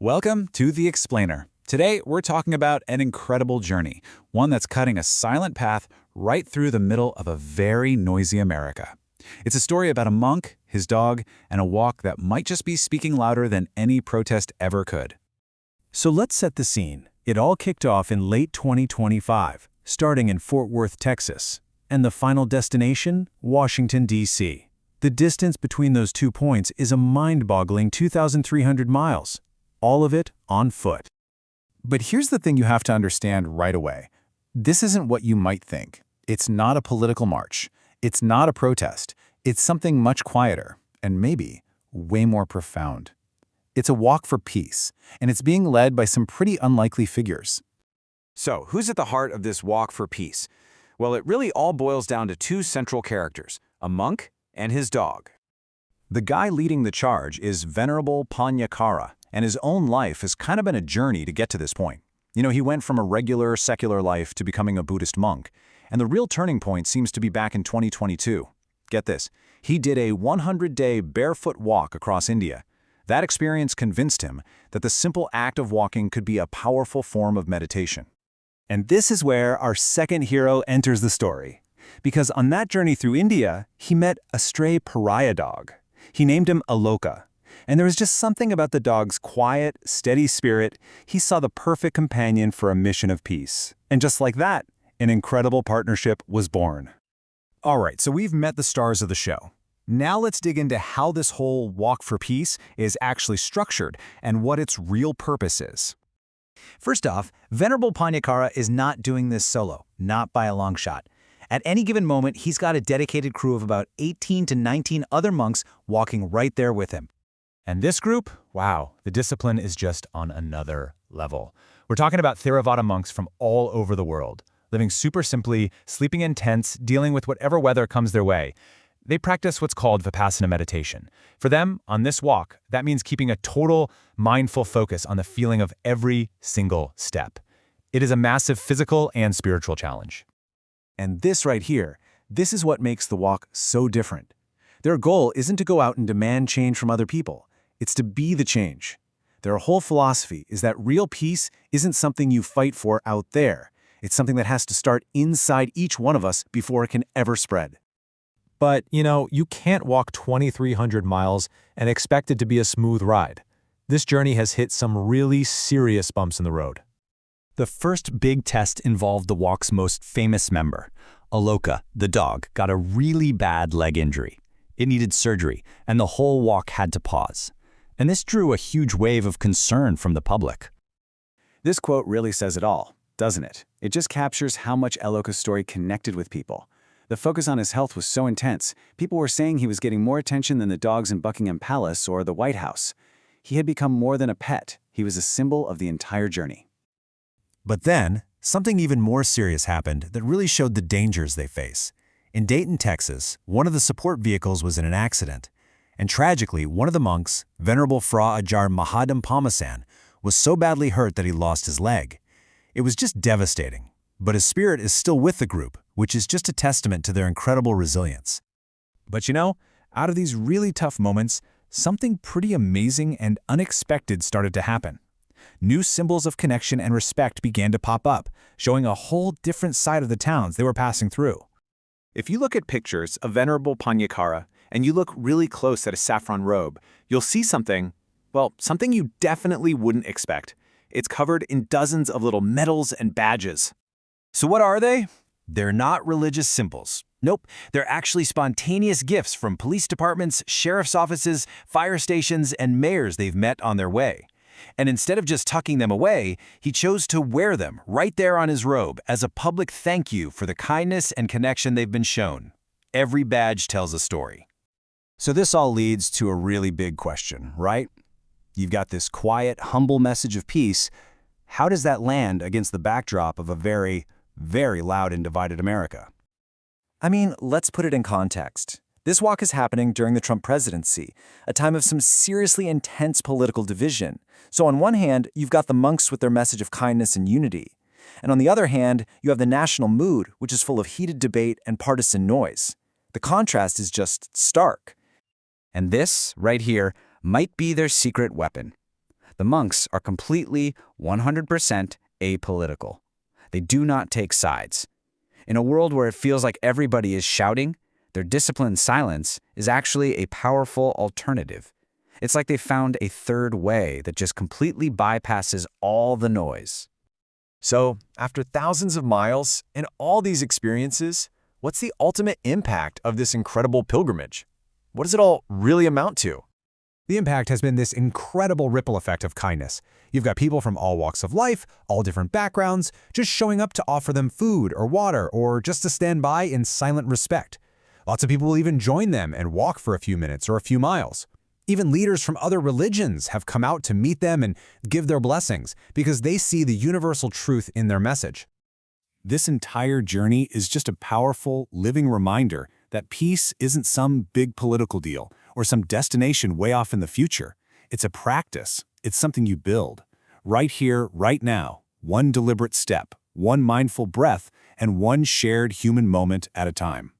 Welcome to The Explainer. Today, we're talking about an incredible journey, one that's cutting a silent path right through the middle of a very noisy America. It's a story about a monk, his dog, and a walk that might just be speaking louder than any protest ever could. So let's set the scene. It all kicked off in late 2025, starting in Fort Worth, Texas. And the final destination? Washington, D.C. The distance between those 2 points is a mind-boggling 2,300 miles. All of it on foot. But here's the thing you have to understand right away. This isn't what you might think. It's not a political march. It's not a protest. It's something much quieter and maybe way more profound. It's a walk for peace, and it's being led by some pretty unlikely figures. So, who's at the heart of this walk for peace? Well, it really all boils down to two central characters, a monk and his dog. The guy leading the charge is Venerable Pannakara, and his own life has kind of been a journey to get to this point. He went from a regular, secular life to becoming a Buddhist monk, and the real turning point seems to be back in 2022. Get this, he did a 100-day barefoot walk across India. That experience convinced him that the simple act of walking could be a powerful form of meditation. And this is where our second hero enters the story. Because on that journey through India, he met a stray pariah dog. He named him Aloka. And there was just something about the dog's quiet, steady spirit. He saw the perfect companion for a mission of peace. And just like that, an incredible partnership was born. All right, so we've met the stars of the show. Now let's dig into how this whole walk for peace is actually structured and what its real purpose is. First off, Venerable Pannakara is not doing this solo, not by a long shot. At any given moment, he's got a dedicated crew of about 18 to 19 other monks walking right there with him. And this group, wow, the discipline is just on another level. We're talking about Theravada monks from all over the world, living super simply, sleeping in tents, dealing with whatever weather comes their way. They practice what's called Vipassana meditation. For them, on this walk, that means keeping a total mindful focus on the feeling of every single step. It is a massive physical and spiritual challenge. And this right here, this is what makes the walk so different. Their goal isn't to go out and demand change from other people. It's to be the change. Their whole philosophy is that real peace isn't something you fight for out there. It's something that has to start inside each one of us before it can ever spread. But, you can't walk 2,300 miles and expect it to be a smooth ride. This journey has hit some really serious bumps in the road. The first big test involved the walk's most famous member. Aloka, the dog, got a really bad leg injury. It needed surgery, and the whole walk had to pause. And this drew a huge wave of concern from the public. This quote really says it all, doesn't it? It just captures how much Aloka's story connected with people. The focus on his health was so intense, people were saying he was getting more attention than the dogs in Buckingham Palace or the White House. He had become more than a pet. He was a symbol of the entire journey. But then, something even more serious happened that really showed the dangers they face. In Dayton, Texas, one of the support vehicles was in an accident. And tragically, one of the monks, Venerable Fra Ajar Mahadam Pamasan, was so badly hurt that he lost his leg. It was just devastating. But his spirit is still with the group, which is just a testament to their incredible resilience. But out of these really tough moments, something pretty amazing and unexpected started to happen. New symbols of connection and respect began to pop up, showing a whole different side of the towns they were passing through. If you look at pictures of Venerable Pannakara and you look really close at a saffron robe, you'll see something you definitely wouldn't expect. It's covered in dozens of little medals and badges. So what are they? They're not religious symbols. Nope, they're actually spontaneous gifts from police departments, sheriff's offices, fire stations, and mayors they've met on their way. And instead of just tucking them away, he chose to wear them right there on his robe as a public thank you for the kindness and connection they've been shown. Every badge tells a story. So this all leads to a really big question, right? You've got this quiet, humble message of peace. How does that land against the backdrop of a very, very loud and divided America? Let's put it in context. This walk is happening during the Trump presidency, a time of some seriously intense political division. So on one hand, you've got the monks with their message of kindness and unity. And on the other hand, you have the national mood, which is full of heated debate and partisan noise. The contrast is just stark. And this, right here, might be their secret weapon. The monks are completely 100% apolitical. They do not take sides. In a world where it feels like everybody is shouting, their disciplined silence is actually a powerful alternative. It's like they found a third way that just completely bypasses all the noise. So, after thousands of miles and all these experiences, what's the ultimate impact of this incredible pilgrimage? What does it all really amount to? The impact has been this incredible ripple effect of kindness. You've got people from all walks of life, all different backgrounds, just showing up to offer them food or water or just to stand by in silent respect. Lots of people will even join them and walk for a few minutes or a few miles. Even leaders from other religions have come out to meet them and give their blessings because they see the universal truth in their message. This entire journey is just a powerful, living reminder that peace isn't some big political deal or some destination way off in the future. It's a practice. It's something you build. Right here, right now, one deliberate step, one mindful breath, and one shared human moment at a time.